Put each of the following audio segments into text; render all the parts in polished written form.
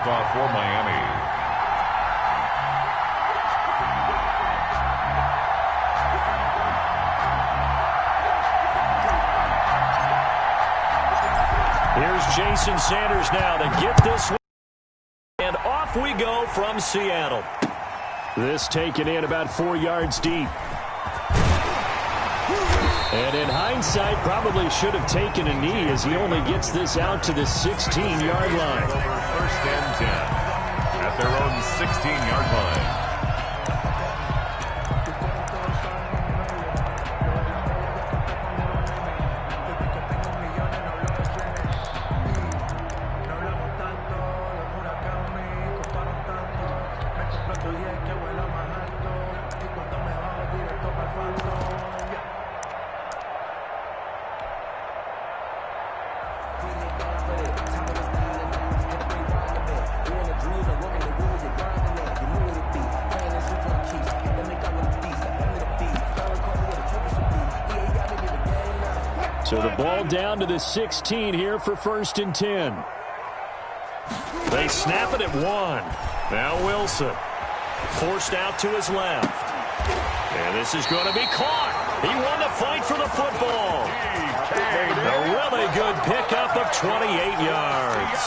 kickoff for Miami. Here's Jason Sanders now to get this one. And off we go from Seattle. This taken in about 4 yards deep. And in hindsight, probably should have taken a knee as he only gets this out to the 16-yard line. Over first and 10 at their own 16-yard line. So the ball down to the 16 here for first and 10. They snap it at 1. Now Wilson forced out to his left. And this is going to be caught. He won the fight for the football. A really good pickup of 28 yards.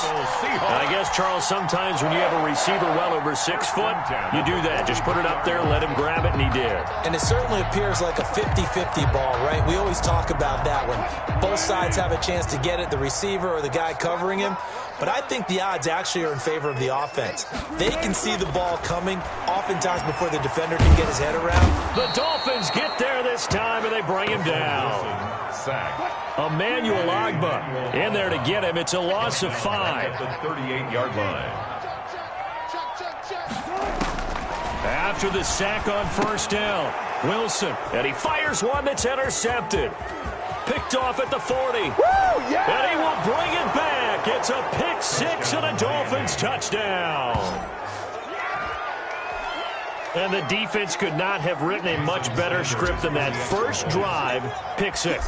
I guess, Charles, sometimes when you have a receiver well over 6 foot, you do that. Just put it up there, let him grab it, and he did. And it certainly appears like a 50-50 ball, right? We always talk about that when both sides have a chance to get it, the receiver or the guy covering him. But I think the odds actually are in favor of the offense. They can see the ball coming oftentimes before the defender can get his head around. The Dolphins get there this time, and they bring him down. Emmanuel Ogbah in there to get him. It's a loss of 5. At the 38-yard line. After the sack on first down, Wilson, and he fires one that's intercepted. Picked off at the 40. Woo, yeah! And he will bring it back. It's a pick 6 and a Dolphins touchdown. And the defense could not have written a much better script than that first drive, pick 6.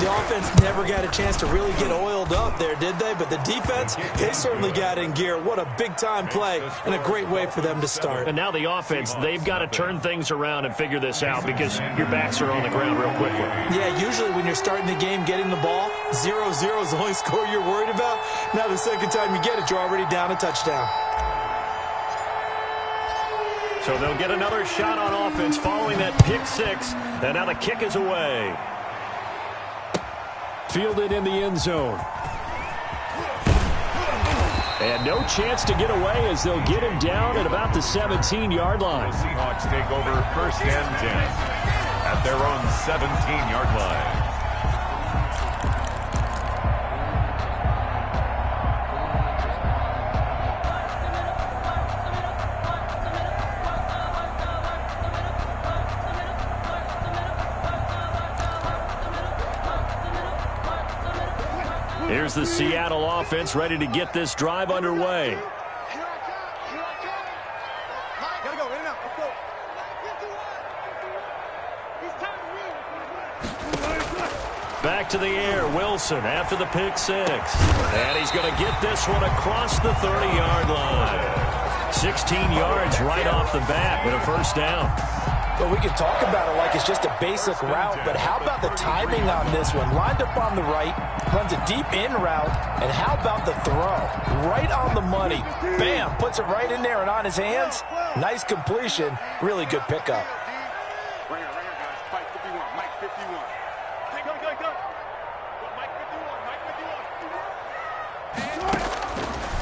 The offense never got a chance to really get oiled up there, did they? But the defense, they certainly got in gear. What a big-time play and a great way for them to start. And now the offense, they've got to turn things around and figure this out because your backs are on the ground real quickly. Yeah, usually when you're starting the game, getting the ball, 0-0 is the only score you're worried about. Now the second time you get it, you're already down a touchdown. So they'll get another shot on offense following that pick 6. And now the kick is away. Fielded in the end zone. And no chance to get away as they'll get him down at about the 17-yard line. The Seahawks take over first and 10 at their own 17-yard line. Here's the Seattle offense ready to get this drive underway. Back to the air, Wilson after the pick 6. And he's going to get this one across the 30-yard line. 16 yards right off the bat with a first down. Well, we can talk about it like it's just a basic route, but how about the timing on this one? Lined up on the right, runs a deep in route, and how about the throw? Right on the money. Bam, puts it right in there and on his hands. Nice completion. Really good pickup. Right here, guys. Mike 51. Mike 51. Go. Mike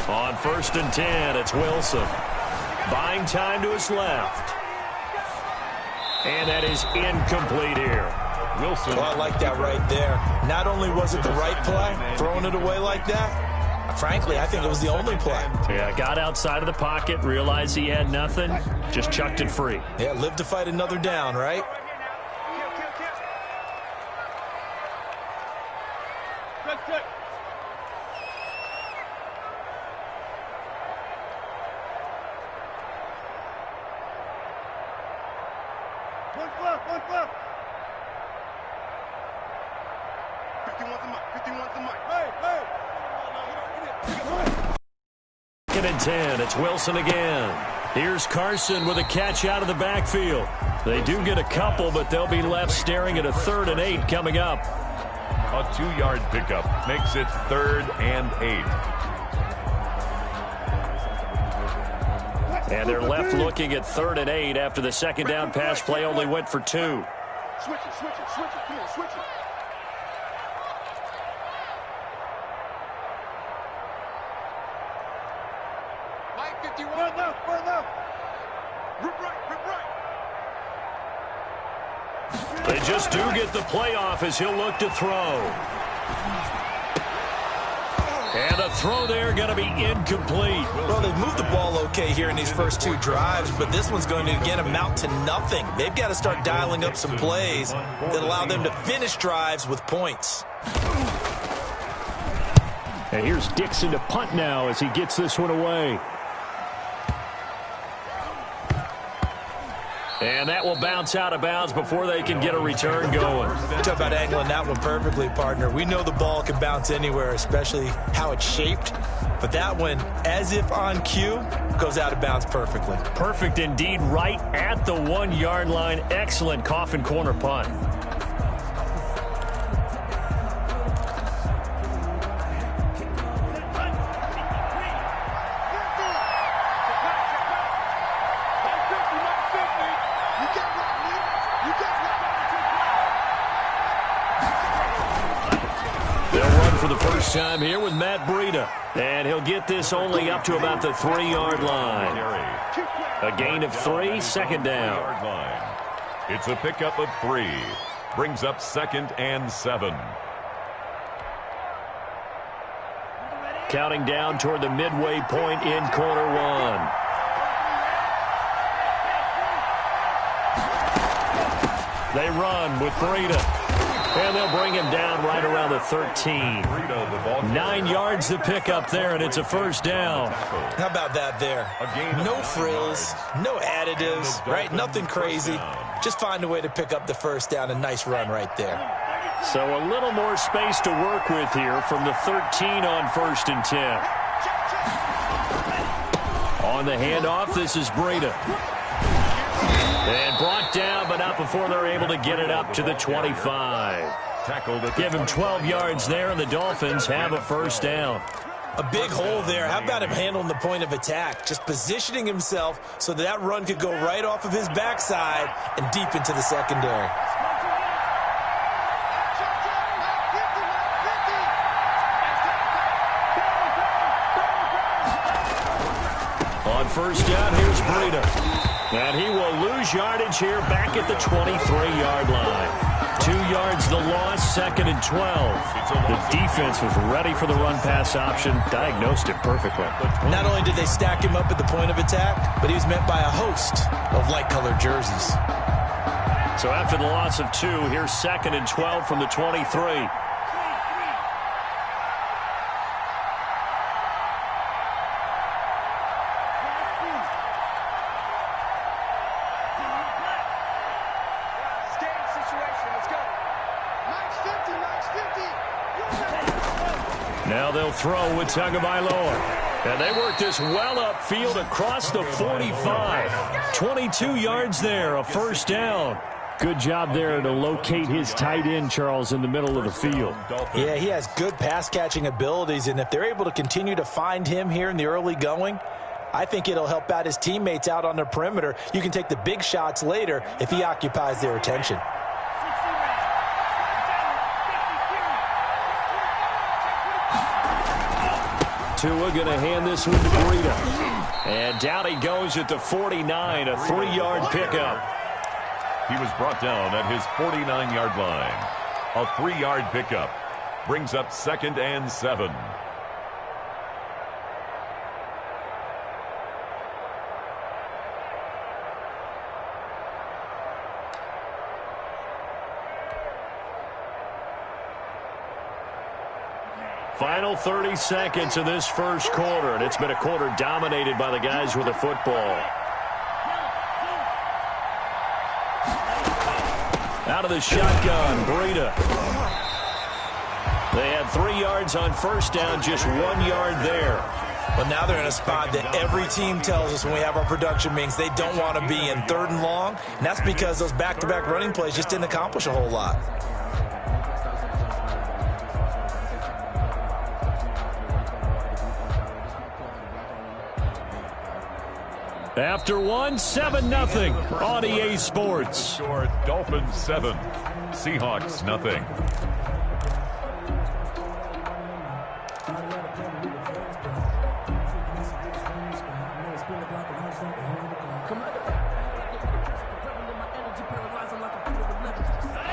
51. On first and 10, it's Wilson. Buying time to his left. And that is incomplete here. Wilson. Well, I like that right there. Not only was it the right play, throwing it away like that, frankly, I think it was the only play. Yeah, got outside of the pocket, realized he had nothing, just chucked it free. Yeah, live to fight another down, right? One flip. 51's the mic. 51's the mic. Hey. 2nd and 10. It's Wilson again. Here's Carson with a catch out of the backfield. They do get a couple, but they'll be left staring at a 3rd and 8 coming up. A 2-yard pickup makes it 3rd and 8. And they're left looking at 3rd and 8 after the 2nd down pass play only went for 2. Switch it, switch it, switch it. Come on, switch it. Mike 51. Run up, run up. Rip right, rip right. They just do get the playoff as he'll look to throw. And a throw there going to be incomplete. Well, they've moved the ball okay here in these first 2 drives, but this one's going to, again, amount to nothing. They've got to start dialing up some plays that allow them to finish drives with points. And here's Dixon to punt now as he gets this one away. And that will bounce out of bounds before they can get a return going. Talk about angling that one perfectly, partner. We know the ball can bounce anywhere, especially how it's shaped. But that one, as if on cue, goes out of bounds perfectly. Perfect indeed, right at the 1-yard line. Excellent coffin corner punt. For the first time here with Matt Breida. And he'll get this only up to about the 3-yard line. A gain of 3, 2nd down. It's a pickup of 3. Brings up 2nd and 7. Counting down toward the midway point in quarter 1. They run with Breida. And they'll bring him down right around the 13. 9 yards to pick up there, and it's a 1st down. How about that there? No frills, no additives, right? Nothing crazy. Just find a way to pick up the 1st down. A nice run right there. So a little more space to work with here from the 13 on 1st and 10. On the handoff, this is Breida. And brought down, but not before they're able to get it up to the 25. Give him 12 yards there, and the Dolphins have a 1st down. A big hole there. How about him handling the point of attack? Just positioning himself so that run could go right off of his backside and deep into the secondary. On 1st down, here's Breida. And he will lose yardage here back at the 23-yard line. 2 yards the loss, 2nd and 12. The defense was ready for the run-pass option, diagnosed it perfectly. Not only did they stack him up at the point of attack, but he was met by a host of light-colored jerseys. So after the loss of 2, here's 2nd and 12 from the 23. Now they'll throw with Tagovailoa. And they work this well upfield across the 45. 22 yards there, a 1st down. Good job there to locate his tight end, Charles, in the middle of the field. Yeah, he has good pass-catching abilities, and if they're able to continue to find him here in the early going, I think it'll help out his teammates out on the perimeter. You can take the big shots later if he occupies their attention. Tua going to hand this one to Breida. And down he goes at the 49, a 3-yard pickup. He was brought down at his 49-yard line. A 3-yard pickup brings up 2nd and 7. Final 30 seconds of this first quarter, and it's been a quarter dominated by the guys with the football. Out of the shotgun, Breida. They had 3 yards on 1st down, just 1 yard there. Well, now they're in a spot that every team tells us when we have our production meetings they don't want to be in, 3rd and long, and that's because those back-to-back running plays just didn't accomplish a whole lot. After 7-0 on EA Sports. Score Dolphins 7, Seahawks nothing.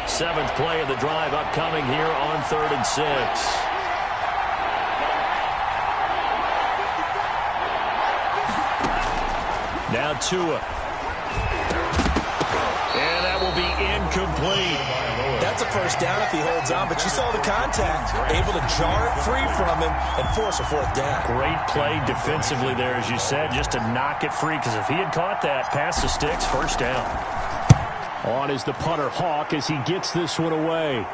Seventh play of the drive upcoming here on 3rd and 6. Now Tua. And that will be incomplete. That's a first down if he holds on, but you saw the contact. Able to jar it free from him and force a 4th down. Great play defensively there, as you said, just to knock it free, because if he had caught that, past the sticks, first down. On is the punter, Hawk, as he gets this one away.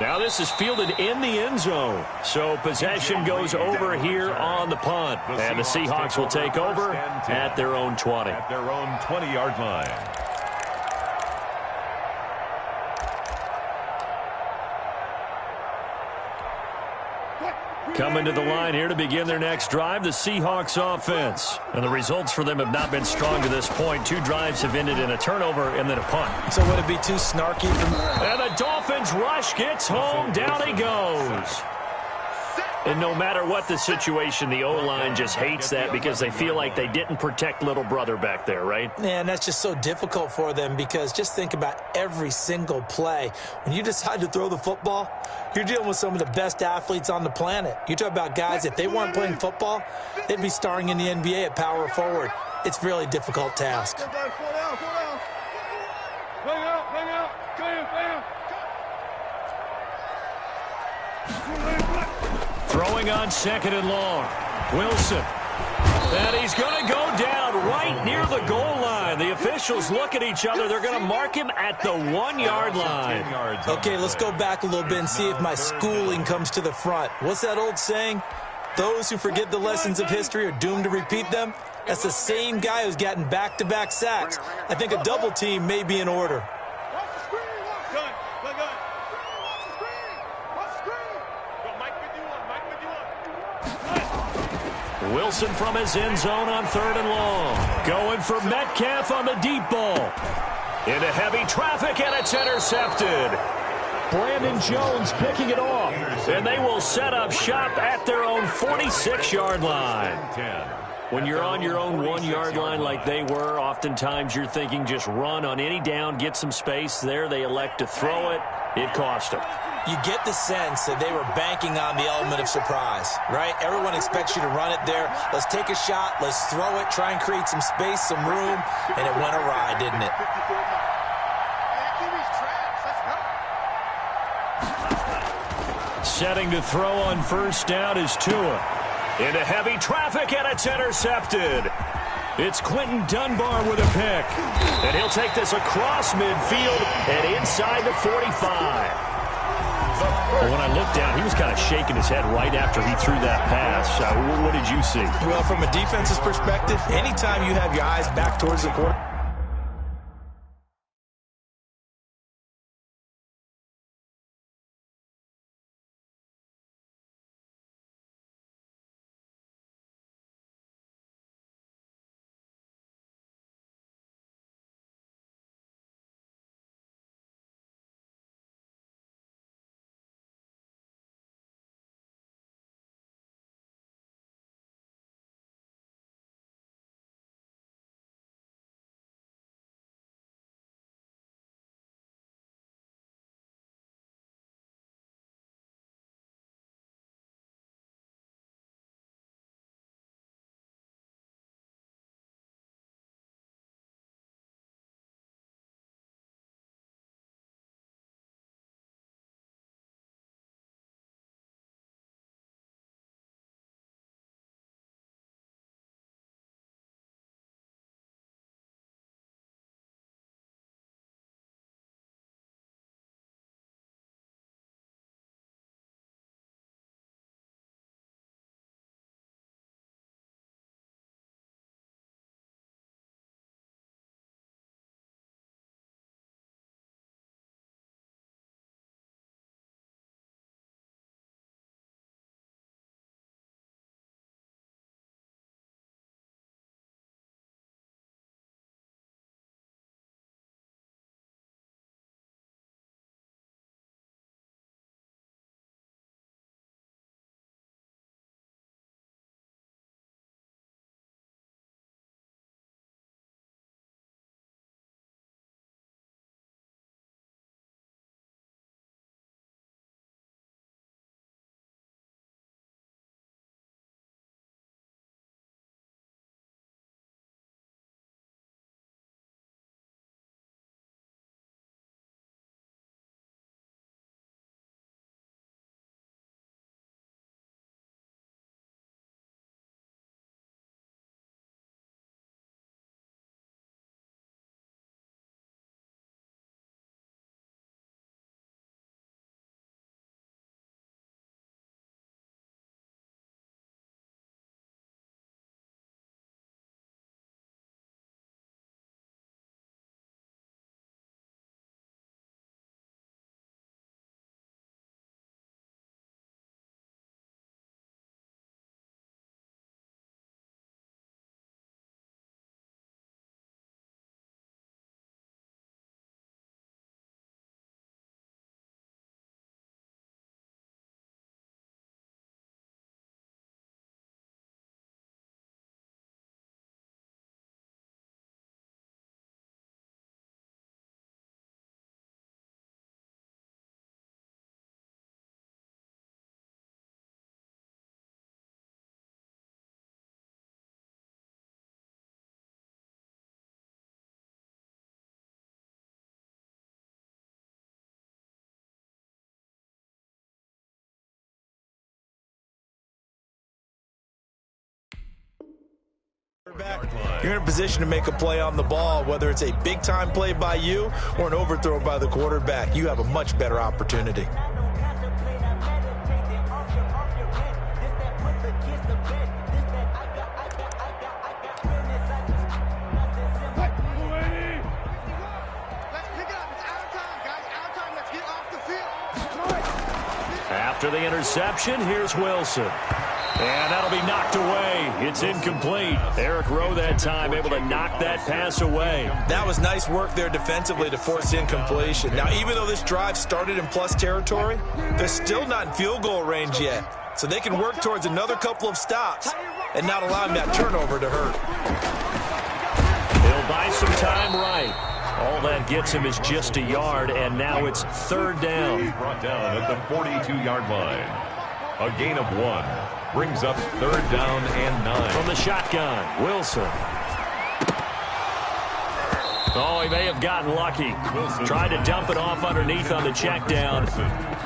Now this is fielded in the end zone. So possession goes over here on the punt. And the Seahawks will take over at their own 20. At their own 20-yard line. Coming to the line here to begin their next drive, the Seahawks offense. And the results for them have not been strong to this point. 2 drives have ended in a turnover and then a punt. So would it be too snarky from... And the Dolphins rush gets home. Down he goes. And no matter what the situation, the O-line just hates that because they feel like they didn't protect little brother back there, right? Yeah, and that's just so difficult for them because just think about every single play. When you decide to throw the football, you're dealing with some of the best athletes on the planet. You talk about guys, if they weren't playing football, they'd be starring in the NBA at power forward. It's a really difficult task. Throwing on 2nd and long. Wilson. And he's going to go down right near the goal line. The officials look at each other. They're going to mark him at the 1-yard line. Okay, let's go back a little bit and see if my schooling comes to the front. What's that old saying? Those who forget the lessons of history are doomed to repeat them. That's the same guy who's gotten back-to-back sacks. I think a double team may be in order. Wilson from his end zone on 3rd and long. Going for Metcalf on the deep ball. Into heavy traffic, and it's intercepted. Brandon Jones picking it off. And they will set up shop at their own 46-yard line. When you're on your own 1-yard line like they were, oftentimes you're thinking just run on any down, get some space. There they elect to throw it. It cost them. You get the sense that they were banking on the element of surprise, right? Everyone expects you to run it there. Let's take a shot. Let's throw it. Try and create some space, some room. And it went awry, didn't it? Setting to throw on 1st down is Tua. Into heavy traffic, and it's intercepted. It's Quentin Dunbar with a pick. And he'll take this across midfield and inside the 45. Well, when I looked down, he was kind of shaking his head right after he threw that pass. What did you see? Well, from a defense's perspective, anytime you have your eyes back towards the quarterback, You're in a position to make a play on the ball, whether it's a big-time play by you or an overthrow by the quarterback. You have a much better opportunity. After the interception, here's Wilson. And that'll be knocked away. It's incomplete. Eric Rowe that time able to knock that pass away. That was nice work there defensively to force incompletion. Now, even though this drive started in plus territory, they're still not in field goal range yet. So they can work towards another couple of stops and not allowing that turnover to hurt. He'll buy some time right. All that gets him is just a yard, and now it's third down. He's brought down at the 42-yard line. A gain of 1 brings up third down and 9. From the shotgun, Wilson. Oh, he may have gotten lucky. Tried to dump it off underneath on the check down.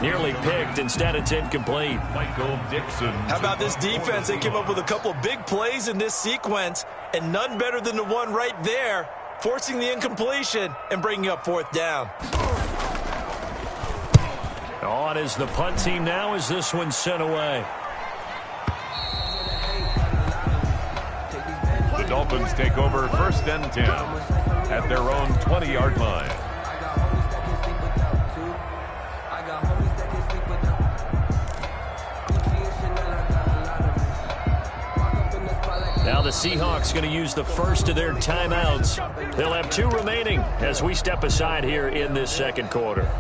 Nearly picked. Instead, it's incomplete. Michael Dixon. How about this defense? They came up with a couple of big plays in this sequence, and none better than the one right there, forcing the incompletion and bringing up fourth down. On is the punt team now as this one's sent away. The Dolphins take over first and 10 at their own 20-yard line. Now the Seahawks going to use the first of their timeouts. They'll have 2 remaining as we step aside here in this second quarter.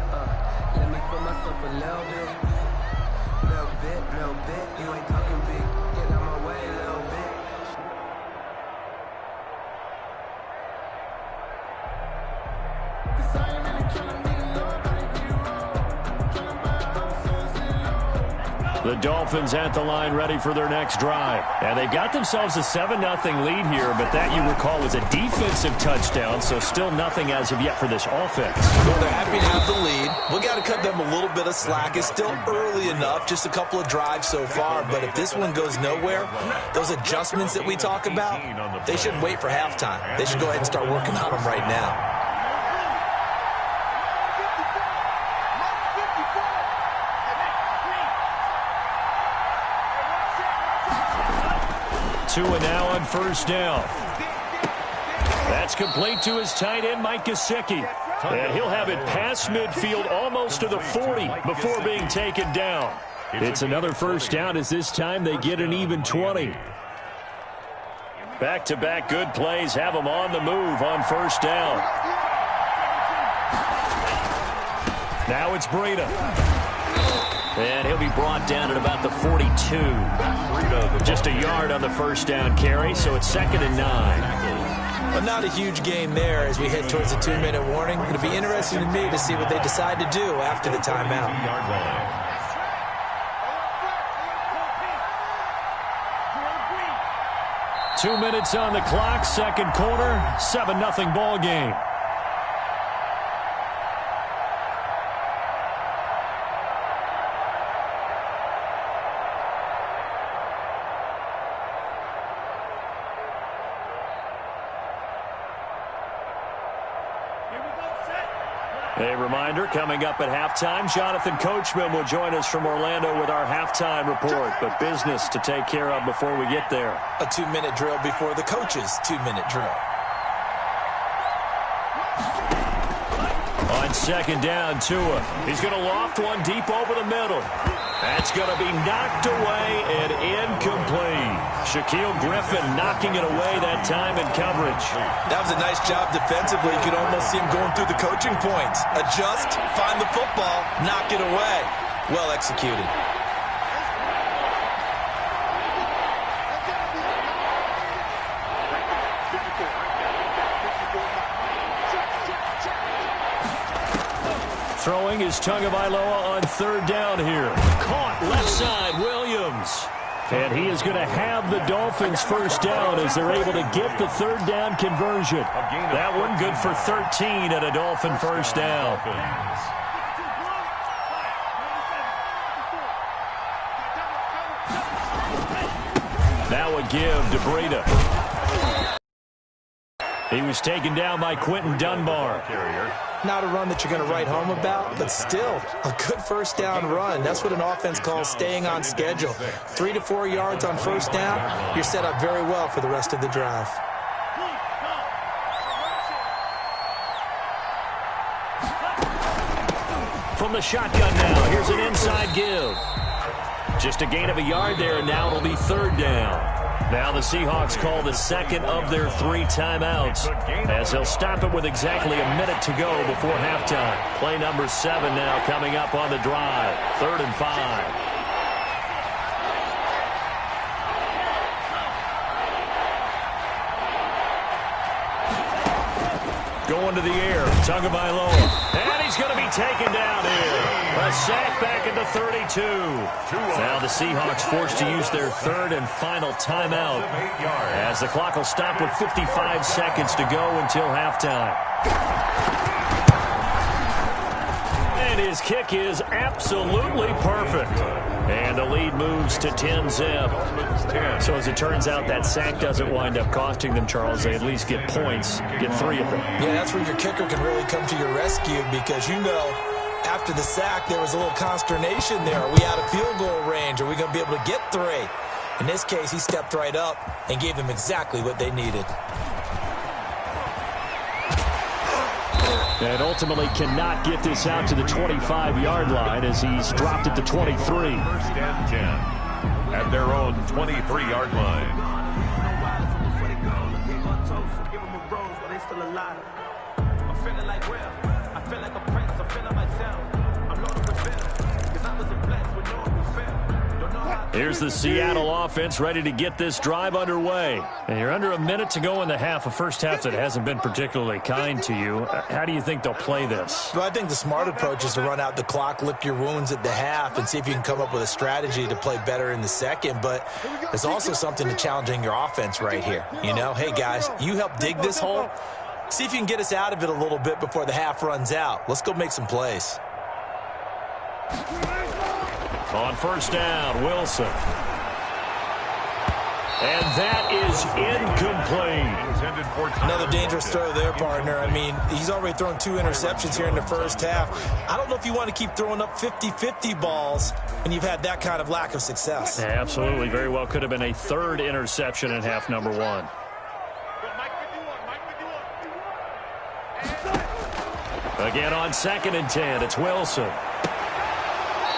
The Dolphins at the line ready for their next drive. And they got themselves a 7-0 lead here, but that, you recall, was a defensive touchdown, so still nothing as of yet for this offense. Well, they're happy to have the lead. We got to cut them a little bit of slack. It's still early enough, just a couple of drives so far, but if this one goes nowhere, those adjustments that we talk about, they shouldn't wait for halftime. They should go ahead and start working on them right now. 2 and now on first down. That's complete to his tight end, Mike Gesicki. And he'll have it past midfield almost to the 40 before being taken down. It's another first down as this time they get an even 20. Back-to-back good plays have them on the move on first down. Now it's Breida. And he'll be brought down at about the 42. Just a yard on the first down carry, so it's 2nd and 9. But not a huge gain there as we head towards the 2-minute warning. It'll be interesting to me to see what they decide to do after the timeout. 2 minutes on the clock, second quarter, 7-0 ball game. A reminder, coming up at halftime, Jonathan Coachman will join us from Orlando with our halftime report, but business to take care of before we get there. A 2-minute drill before the coach's 2-minute drill. On second down, Tua. He's going to loft one deep over the middle. That's going to be knocked away and incomplete. Shaquille Griffin knocking it away that time in coverage. That was a nice job defensively. You could almost see him going through the coaching points. Adjust, find the football, knock it away. Well executed. Throwing is Tagovailoa on third down here. Caught left side, Williams. And he is going to have the Dolphins first down as they're able to get the third down conversion. That one good for 13 and a Dolphin first down. Now a give to Breida. He was taken down by Quentin Dunbar. Not a run that you're going to write home about, but still a good first down run. That's what an offense calls staying on schedule. 3 to 4 yards on first down, you're set up very well for the rest of the drive. From the shotgun now, here's an inside give. Just a gain of a yard there, and now it'll be third down. Now the Seahawks call the second of their 3 timeouts, as they'll stop it with exactly a minute to go before halftime. Play number 7 now coming up on the drive. 3rd and 5. Going to the air, Tagovailoa, and he's going to be taken down here. A sack back at the 32. Now the Seahawks forced to use their 3rd and final timeout, as the clock will stop with 55 seconds to go until halftime. And his kick is absolutely perfect. And the lead moves to 10-zip. So as it turns out, that sack doesn't wind up costing them, Charles. They at least get points, get 3 of them. Yeah, that's where your kicker can really come to your rescue, because you know after the sack there was a little consternation there. Are we out of field goal range? Are we going to be able to get 3? In this case, he stepped right up and gave them exactly what they needed. And ultimately cannot get this out to the 25-yard line, as he's dropped at the 23. First and 10 at their own 23-yard line. Here's the Seattle offense ready to get this drive underway. And you're under a minute to go in the half, a first half that hasn't been particularly kind to you. How do you think they'll play this? Well, I think the smart approach is to run out the clock, lick your wounds at the half, and see if you can come up with a strategy to play better in the second. But there's also something to challenging your offense right here. You know, hey, guys, you help dig this hole. See if you can get us out of it a little bit before the half runs out. Let's go make some plays. On first down, Wilson. And that is incomplete. Another dangerous throw there, partner. I mean, he's already thrown 2 interceptions here in the first half. I don't know if you want to keep throwing up 50-50 balls when you've had that kind of lack of success. Yeah, absolutely. Very well could have been a 3rd interception in half number 1. Again on 2nd and 10, it's Wilson.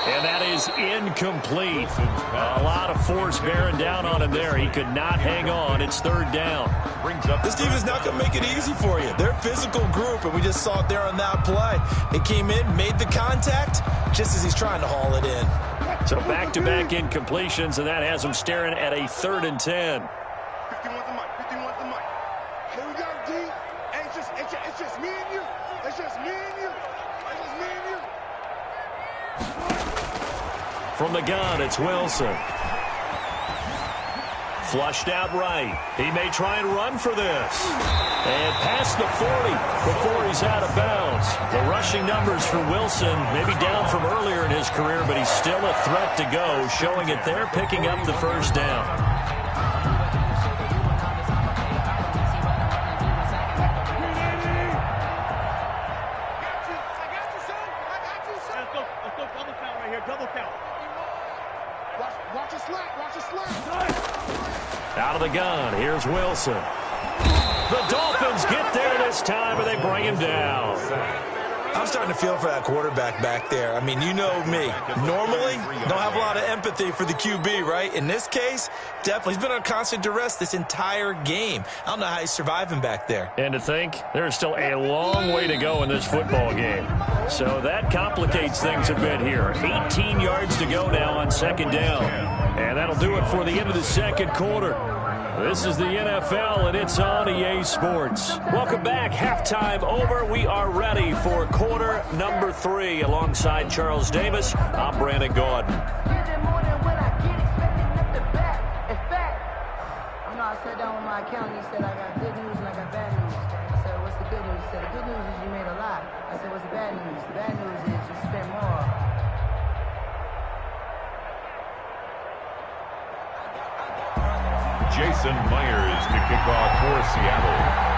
And that is incomplete. A lot of force bearing down on him there. He could not hang on. It's 3rd down. This team is not going to make it easy for you. They're a physical group, and we just saw it there on that play. They came in, made the contact, just as he's trying to haul it in. So back-to-back incompletions, and that has him staring at a 3rd and 10. 51's the mic. 51's the mic. Here we go, D. Hey, it's just me and you. It's just me and you. It's just me and you. From the gun, it's Wilson. Flushed out right. He may try and run for this. And past the 40 before he's out of bounds. The rushing numbers for Wilson maybe down from earlier in his career, but he's still a threat to go, showing it there, picking up the first down. Out of the gun, here's Wilson. The Dolphins get there this time, and they bring him down. I'm starting to feel for that quarterback back there. I mean, you know me. Normally, don't have a lot of empathy for the QB, right? In this case, definitely. He's been on constant duress this entire game. I don't know how he's surviving back there. And to think, there's still a long way to go in this football game. So that complicates things a bit here. 18 yards to go now on 2nd down. And that'll do it for the end of the second quarter. This is the NFL, and it's on EA Sports. Welcome back. Halftime over. We are ready for quarter number 3. Alongside Charles Davis, I'm Brandon Gordon. I sat down with my accountant. He said, I got good news and I got bad news. I said, what's the good news? He said, the good news is you made a lot. I said, what's the bad news? The bad news is you spent more. Jason Myers to kick off for Seattle.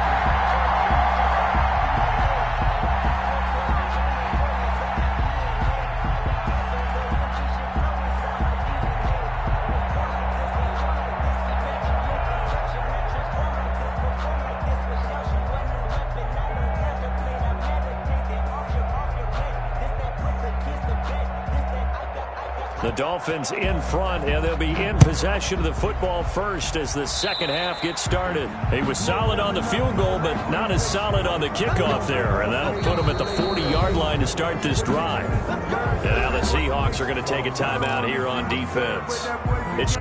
The Dolphins in front, and they'll be in possession of the football first as the second half gets started. He was solid on the field goal, but not as solid on the kickoff there, and that'll put him at the 40-yard line to start this drive. And now the Seahawks are going to take a timeout here on defense. It's